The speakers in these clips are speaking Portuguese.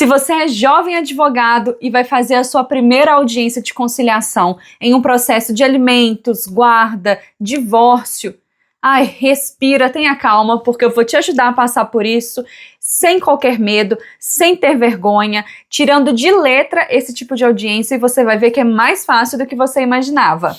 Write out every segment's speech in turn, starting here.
Se você é jovem advogado e vai fazer a sua primeira audiência de conciliação em um processo de alimentos, guarda, divórcio, respira, tenha calma, porque eu vou te ajudar a passar por isso sem qualquer medo, sem ter vergonha, tirando de letra esse tipo de audiência, e você vai ver que é mais fácil do que você imaginava.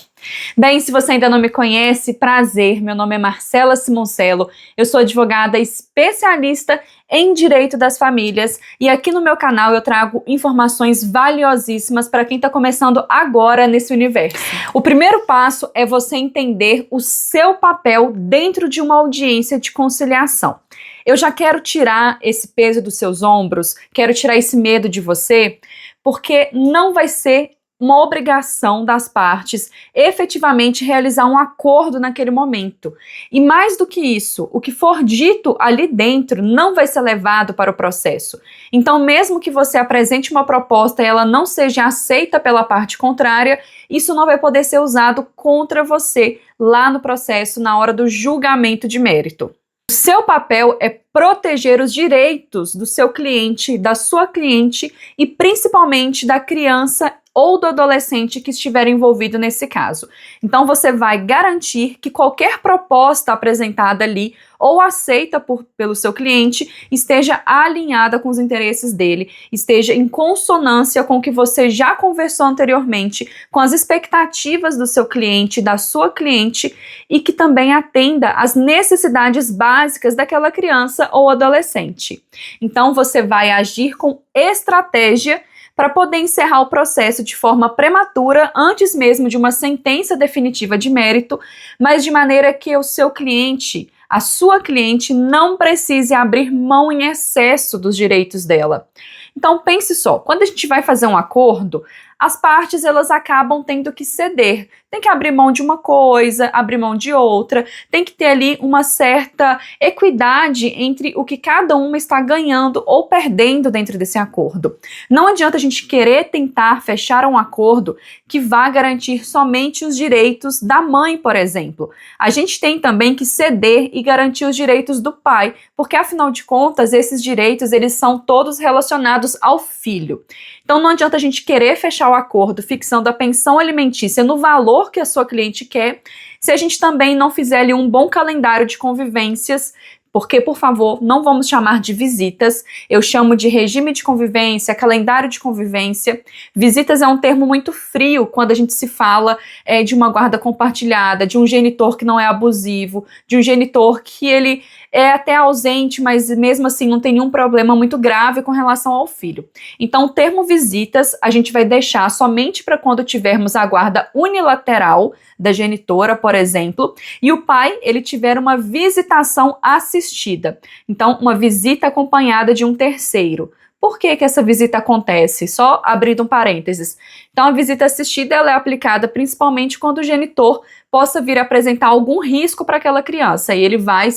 Bem, se você ainda não me conhece, prazer, meu nome é Marcela Simoncello, eu sou advogada especialista em direito das famílias e aqui no meu canal eu trago informações valiosíssimas para quem está começando agora nesse universo. O primeiro passo é você entender o seu papel dentro de uma audiência de conciliação. Eu já quero tirar esse peso dos seus ombros, quero tirar esse medo de você, porque não vai ser uma obrigação das partes efetivamente realizar um acordo naquele momento. E mais do que isso, o que for dito ali dentro não vai ser levado para o processo. Então, mesmo que você apresente uma proposta e ela não seja aceita pela parte contrária, isso não vai poder ser usado contra você lá no processo, na hora do julgamento de mérito. O seu papel é proteger os direitos do seu cliente, da sua cliente e principalmente da criança ou do adolescente que estiver envolvido nesse caso. Então você vai garantir que qualquer proposta apresentada ali ou aceita pelo seu cliente esteja alinhada com os interesses dele, esteja em consonância com o que você já conversou anteriormente, com as expectativas do seu cliente, da sua cliente, e que também atenda às necessidades básicas daquela criança ou adolescente. Então você vai agir com estratégia para poder encerrar o processo de forma prematura, antes mesmo de uma sentença definitiva de mérito, mas de maneira que o seu cliente, a sua cliente, não precise abrir mão em excesso dos direitos dela. Então pense só, quando a gente vai fazer um acordo, as partes elas acabam tendo que ceder. Tem que abrir mão de uma coisa, abrir mão de outra, tem que ter ali uma certa equidade entre o que cada uma está ganhando ou perdendo dentro desse acordo. Não adianta a gente querer tentar fechar um acordo que vá garantir somente os direitos da mãe, por exemplo. A gente tem também que ceder e garantir os direitos do pai, porque afinal de contas esses direitos eles são todos relacionados ao filho. Então não adianta a gente querer fechar o acordo fixando a pensão alimentícia no valor que a sua cliente quer, se a gente também não fizer ali um bom calendário de convivências, porque, por favor, não vamos chamar de visitas, eu chamo de regime de convivência, calendário de convivência. Visitas é um termo muito frio quando a gente se fala de uma guarda compartilhada, de um genitor que não é abusivo, de um genitor que ele é até ausente, mas mesmo assim não tem nenhum problema muito grave com relação ao filho. Então, o termo visitas a gente vai deixar somente para quando tivermos a guarda unilateral da genitora, por exemplo, e o pai, ele tiver uma visitação assistida. Então, uma visita acompanhada de um terceiro. Por que que essa visita acontece? Só abrindo um parênteses. Então, a visita assistida ela é aplicada principalmente quando o genitor possa vir apresentar algum risco para aquela criança, e ele vai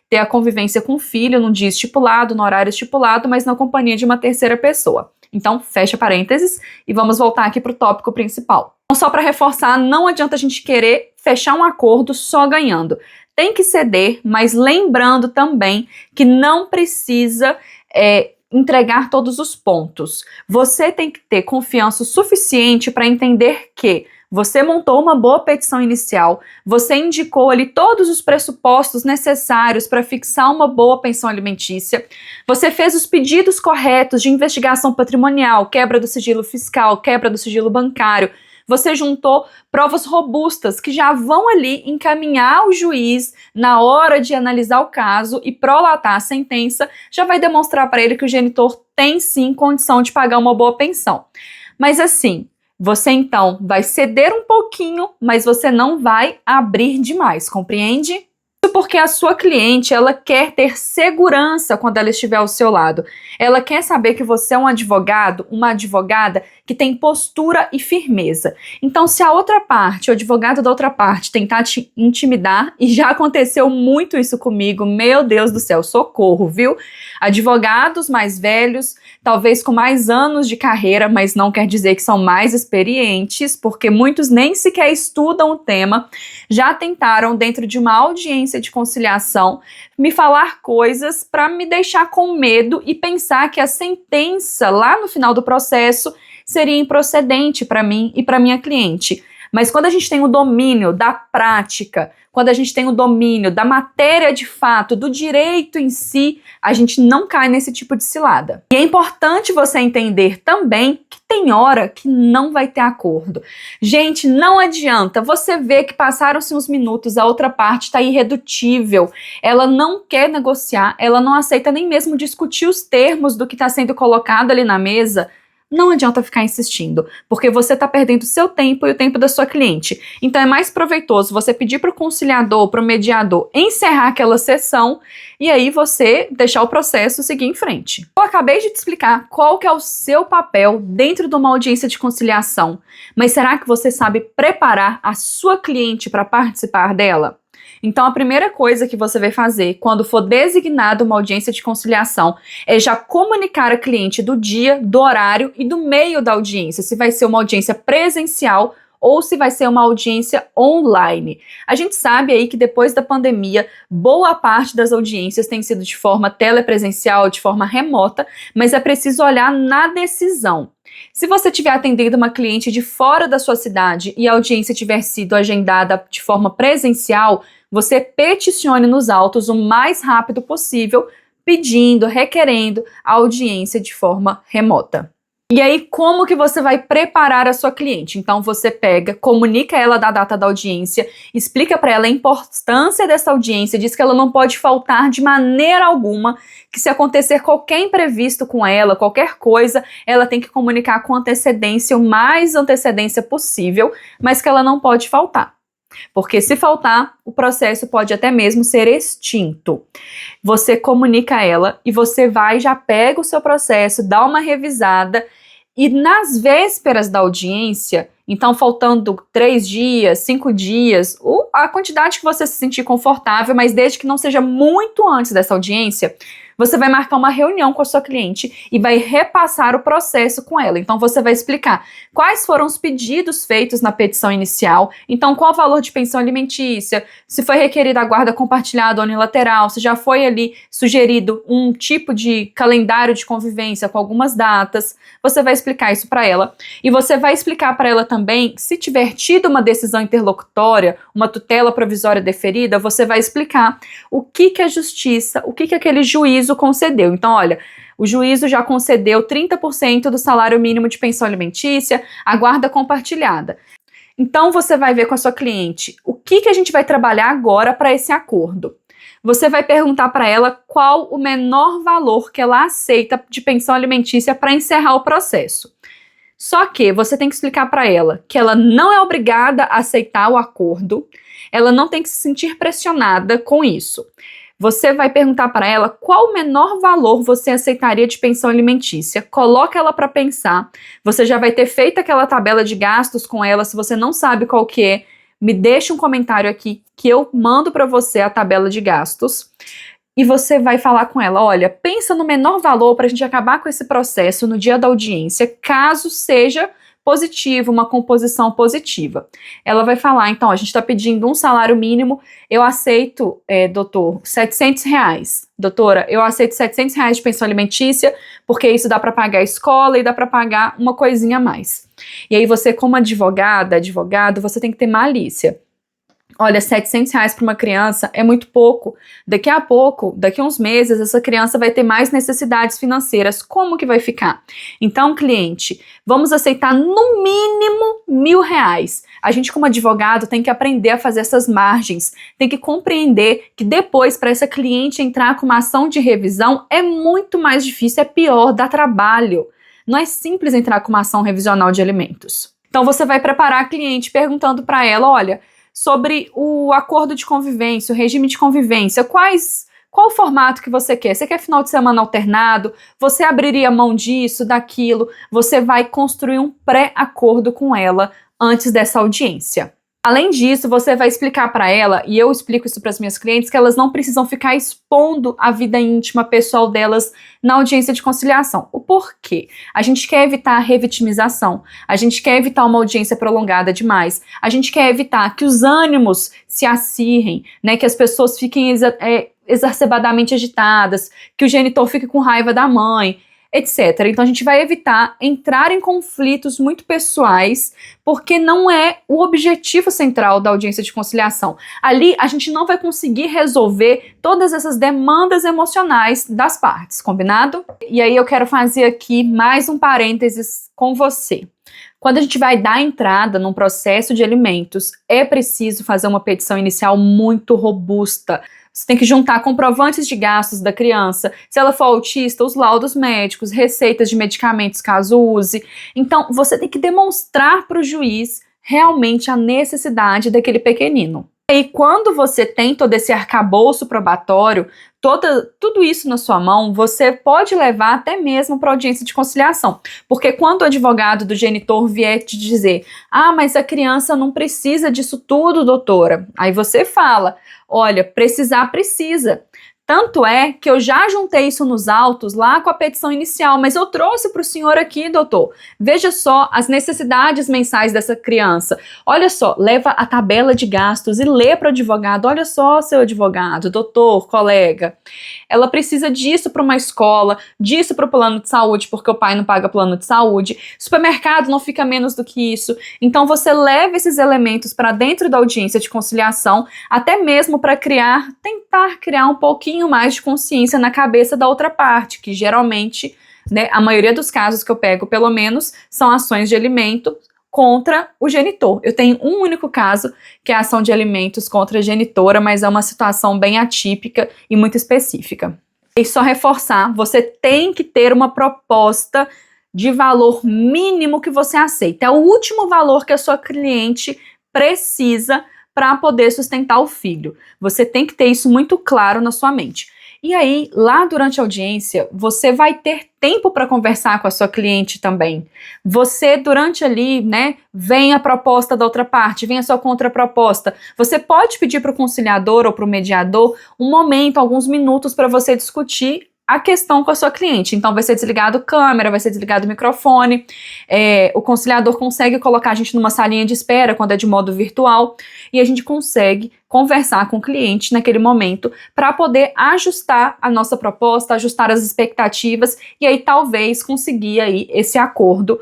ter a convivência com o filho num dia estipulado, no horário estipulado, mas na companhia de uma terceira pessoa. Então, fecha parênteses e vamos voltar aqui para o tópico principal. Então, só para reforçar, não adianta a gente querer fechar um acordo só ganhando. Tem que ceder, mas lembrando também que não precisa entregar todos os pontos. Você tem que ter confiança o suficiente para entender que você montou uma boa petição inicial, você indicou ali todos os pressupostos necessários para fixar uma boa pensão alimentícia, você fez os pedidos corretos de investigação patrimonial, quebra do sigilo fiscal, quebra do sigilo bancário, você juntou provas robustas que já vão ali encaminhar o juiz na hora de analisar o caso e prolatar a sentença, já vai demonstrar para ele que o genitor tem sim condição de pagar uma boa pensão. Mas assim, você então vai ceder um pouquinho, mas você não vai abrir demais, compreende? Isso porque a sua cliente, ela quer ter segurança quando ela estiver ao seu lado. Ela quer saber que você é um advogado, uma advogada que tem postura e firmeza. Então, se a outra parte, o advogado da outra parte, tentar te intimidar, e já aconteceu muito isso comigo, meu Deus do céu, socorro, viu? Advogados mais velhos, talvez com mais anos de carreira, mas não quer dizer que são mais experientes, porque muitos nem sequer estudam o tema, já tentaram, dentro de uma audiência de conciliação, me falar coisas para me deixar com medo e pensar que a sentença lá no final do processo seria improcedente para mim e para minha cliente. Mas quando a gente tem o domínio da prática, quando a gente tem o domínio da matéria de fato, do direito em si, a gente não cai nesse tipo de cilada. E é importante você entender também que tem hora que não vai ter acordo. Gente, não adianta. Você vê que passaram-se uns minutos, a outra parte está irredutível. Ela não quer negociar, ela não aceita nem mesmo discutir os termos do que está sendo colocado ali na mesa. Não adianta ficar insistindo, porque você está perdendo seu tempo e o tempo da sua cliente. Então é mais proveitoso você pedir para o conciliador, para o mediador encerrar aquela sessão e aí você deixar o processo seguir em frente. Eu acabei de te explicar qual que é o seu papel dentro de uma audiência de conciliação, mas será que você sabe preparar a sua cliente para participar dela? Então, a primeira coisa que você vai fazer quando for designada uma audiência de conciliação é já comunicar a cliente do dia, do horário e do meio da audiência, se vai ser uma audiência presencial ou se vai ser uma audiência online. A gente sabe aí que depois da pandemia, boa parte das audiências tem sido de forma telepresencial, de forma remota, mas é preciso olhar na decisão. Se você estiver atendendo uma cliente de fora da sua cidade e a audiência tiver sido agendada de forma presencial, você peticione nos autos o mais rápido possível, pedindo, requerendo a audiência de forma remota. E aí, como que você vai preparar a sua cliente? Então, você pega, comunica ela da data da audiência, explica para ela a importância dessa audiência, diz que ela não pode faltar de maneira alguma, que se acontecer qualquer imprevisto com ela, qualquer coisa, ela tem que comunicar com antecedência, o mais antecedência possível, mas que ela não pode faltar. Porque se faltar, o processo pode até mesmo ser extinto. Você comunica a ela e você vai, já pega o seu processo, dá uma revisada e nas vésperas da audiência, então faltando 3 dias, 5 dias, a quantidade que você se sentir confortável, mas desde que não seja muito antes dessa audiência, você vai marcar uma reunião com a sua cliente e vai repassar o processo com ela. Então, você vai explicar quais foram os pedidos feitos na petição inicial, então qual o valor de pensão alimentícia, se foi requerida a guarda compartilhada ou unilateral, se já foi ali sugerido um tipo de calendário de convivência com algumas datas. Você vai explicar isso para ela. E você vai explicar para ela também, se tiver tido uma decisão interlocutória, uma tutela provisória deferida, você vai explicar o que a justiça, o que aquele juízo concedeu. Então, olha, o juízo já concedeu 30% do salário mínimo de pensão alimentícia, a guarda compartilhada. Então, você vai ver com a sua cliente o que a gente vai trabalhar agora para esse acordo. Você vai perguntar para ela qual o menor valor que ela aceita de pensão alimentícia para encerrar o processo. Só que você tem que explicar para ela que ela não é obrigada a aceitar o acordo, ela não tem que se sentir pressionada com isso. Você vai perguntar para ela qual o menor valor você aceitaria de pensão alimentícia. Coloca ela para pensar. Você já vai ter feito aquela tabela de gastos com ela. Se você não sabe qual que é, me deixa um comentário aqui que eu mando para você a tabela de gastos. E você vai falar com ela, olha, pensa no menor valor para a gente acabar com esse processo no dia da audiência, caso seja positivo, uma composição positiva. Ela vai falar, então, a gente está pedindo um salário mínimo, eu aceito, doutor, R$700. Doutora, eu aceito R$700 de pensão alimentícia, porque isso dá para pagar a escola e dá para pagar uma coisinha a mais. E aí você, como advogado, você tem que ter malícia. Olha, R$700 para uma criança é muito pouco. Daqui a pouco, daqui a uns meses, essa criança vai ter mais necessidades financeiras. Como que vai ficar? Então, cliente, vamos aceitar no mínimo R$1.000. A gente, como advogado, tem que aprender a fazer essas margens. Tem que compreender que depois, para essa cliente entrar com uma ação de revisão, é muito mais difícil, é pior, dá trabalho. Não é simples entrar com uma ação revisional de alimentos. Então, você vai preparar a cliente perguntando para ela, olha, sobre o acordo de convivência, o regime de convivência, quais Qual o formato que você quer? Você quer final de semana alternado? Você abriria mão disso, daquilo? Você vai construir um pré-acordo com ela antes dessa audiência. Além disso, você vai explicar para ela, e eu explico isso para as minhas clientes, que elas não precisam ficar expondo a vida íntima pessoal delas na audiência de conciliação. O porquê? A gente quer evitar a revitimização, a gente quer evitar uma audiência prolongada demais, a gente quer evitar que os ânimos se acirrem, né, que as pessoas fiquem exacerbadamente agitadas, que o genitor fique com raiva da mãe, etc. Então a gente vai evitar entrar em conflitos muito pessoais, porque não é o objetivo central da audiência de conciliação. Ali a gente não vai conseguir resolver todas essas demandas emocionais das partes, combinado? E aí eu quero fazer aqui mais um parênteses com você. Quando a gente vai dar entrada num processo de alimentos, é preciso fazer uma petição inicial muito robusta. Você tem que juntar comprovantes de gastos da criança, se ela for autista, os laudos médicos, receitas de medicamentos caso use. Então, você tem que demonstrar para o juiz realmente a necessidade daquele pequenino. E quando você tem todo esse arcabouço probatório, tudo isso na sua mão, você pode levar até mesmo para audiência de conciliação. Porque quando o advogado do genitor vier te dizer: ah, mas a criança não precisa disso tudo, doutora. Aí você fala: olha, precisar precisa. Tanto é que eu já juntei isso nos autos lá com a petição inicial, mas eu trouxe para o senhor aqui, doutor. Veja só as necessidades mensais dessa criança. Olha só, leva a tabela de gastos e lê para o advogado. Olha só, seu advogado, doutor, colega. Ela precisa disso para uma escola, disso para o plano de saúde, porque o pai não paga plano de saúde. Supermercado não fica menos do que isso. Então você leva esses elementos para dentro da audiência de conciliação, até mesmo para tentar criar um pouquinho mais de consciência na cabeça da outra parte, que geralmente, né, a maioria dos casos que eu pego, pelo menos, são ações de alimento contra o genitor. Eu tenho um único caso, que é a ação de alimentos contra a genitora, mas é uma situação bem atípica e muito específica. E só reforçar, você tem que ter uma proposta de valor mínimo que você aceita. É o último valor que a sua cliente precisa para poder sustentar o filho. Você tem que ter isso muito claro na sua mente. E aí, lá durante a audiência, você vai ter tempo para conversar com a sua cliente também. Você, durante ali, né, vem a proposta da outra parte, vem a sua contraproposta. Você pode pedir para o conciliador ou para o mediador um momento, alguns minutos para você discutir a questão com a sua cliente. Então vai ser desligado câmera, vai ser desligado microfone, o conciliador consegue colocar a gente numa salinha de espera quando é de modo virtual e a gente consegue conversar com o cliente naquele momento para poder ajustar a nossa proposta, ajustar as expectativas e aí talvez conseguir aí esse acordo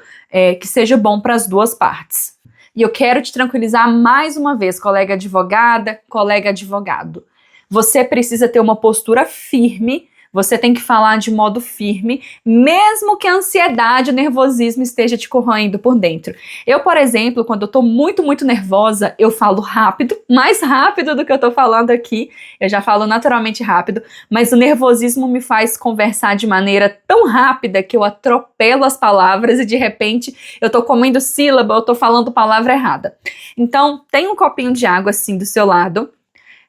que seja bom para as duas partes. E eu quero te tranquilizar mais uma vez, colega advogada, colega advogado. Você precisa ter uma postura firme. Você tem que falar de modo firme, mesmo que a ansiedade, o nervosismo esteja te corroendo por dentro. Eu, por exemplo, quando eu tô muito, muito nervosa, eu falo rápido, mais rápido do que eu tô falando aqui. Eu já falo naturalmente rápido, mas o nervosismo me faz conversar de maneira tão rápida que eu atropelo as palavras e de repente eu tô comendo sílaba, eu tô falando palavra errada. Então, tem um copinho de água assim do seu lado.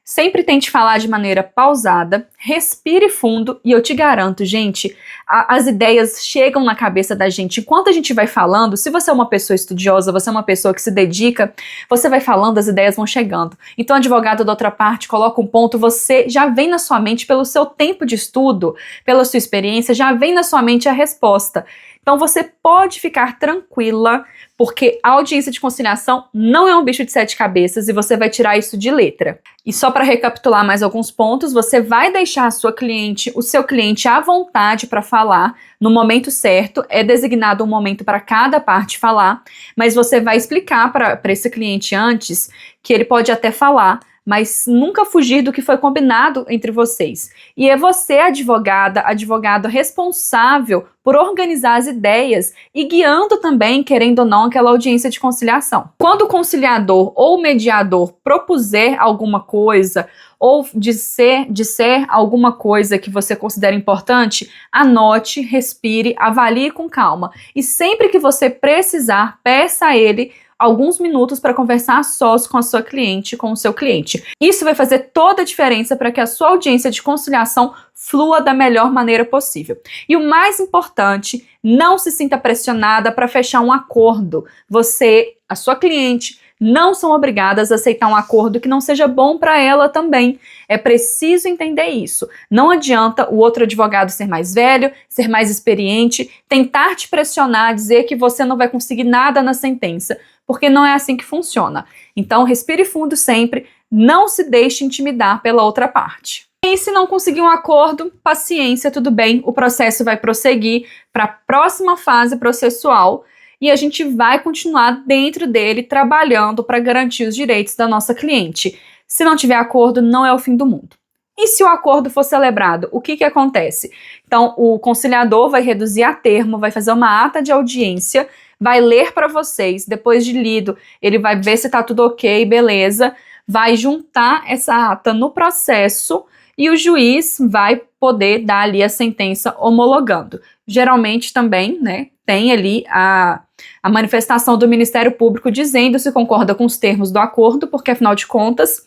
Sempre tente falar de maneira pausada, respire fundo e eu te garanto, gente, as ideias chegam na cabeça da gente. Enquanto a gente vai falando, se você é uma pessoa estudiosa, você é uma pessoa que se dedica, você vai falando, as ideias vão chegando. Então, o advogado da outra parte coloca um ponto, você já vem na sua mente, pelo seu tempo de estudo, pela sua experiência, já vem na sua mente a resposta. Então você pode ficar tranquila, porque a audiência de conciliação não é um bicho de 7 cabeças e você vai tirar isso de letra. E só para recapitular mais alguns pontos, você vai deixar o seu cliente à vontade para falar no momento certo, é designado um momento para cada parte falar, mas você vai explicar para esse cliente antes que ele pode até falar, mas nunca fugir do que foi combinado entre vocês. E é você, advogado responsável por organizar as ideias e guiando também, querendo ou não, aquela audiência de conciliação. Quando o conciliador ou o mediador propuser alguma coisa ou disser alguma coisa que você considera importante, anote, respire, avalie com calma. E sempre que você precisar, peça a ele alguns minutos para conversar a sós com a sua cliente, com o seu cliente. Isso vai fazer toda a diferença para que a sua audiência de conciliação flua da melhor maneira possível. E o mais importante, não se sinta pressionada para fechar um acordo. Você, a sua cliente, não são obrigadas a aceitar um acordo que não seja bom para ela também. É preciso entender isso. Não adianta o outro advogado ser mais velho, ser mais experiente, tentar te pressionar, dizer que você não vai conseguir nada na sentença, porque não é assim que funciona. Então, respire fundo sempre, não se deixe intimidar pela outra parte. E se não conseguir um acordo, paciência, tudo bem, o processo vai prosseguir para a próxima fase processual e a gente vai continuar dentro dele trabalhando para garantir os direitos da nossa cliente. Se não tiver acordo, não é o fim do mundo. E se o acordo for celebrado, o que acontece? Então, o conciliador vai reduzir a termo, vai fazer uma ata de audiência, vai ler para vocês, depois de lido, ele vai ver se está tudo ok, beleza, vai juntar essa ata no processo e o juiz vai poder dar ali a sentença homologando. Geralmente também, né, tem ali a manifestação do Ministério Público dizendo se concorda com os termos do acordo, porque afinal de contas,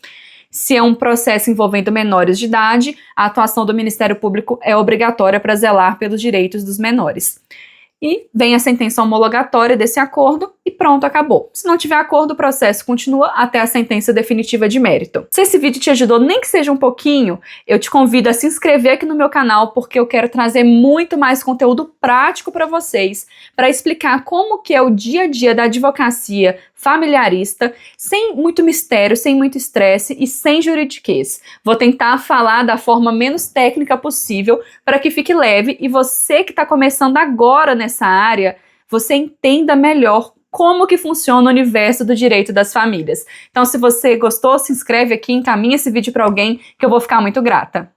se é um processo envolvendo menores de idade, a atuação do Ministério Público é obrigatória para zelar pelos direitos dos menores. E vem a sentença homologatória desse acordo e pronto, acabou. Se não tiver acordo, o processo continua até a sentença definitiva de mérito. Se esse vídeo te ajudou, nem que seja um pouquinho, eu te convido a se inscrever aqui no meu canal, porque eu quero trazer muito mais conteúdo prático para vocês, para explicar como que é o dia a dia da advocacia familiarista, sem muito mistério, sem muito estresse e sem juridiquês. Vou tentar falar da forma menos técnica possível para que fique leve e você que está começando agora nessa área, você entenda melhor como que funciona o universo do direito das famílias. Então, se você gostou, se inscreve aqui, encaminha esse vídeo para alguém que eu vou ficar muito grata.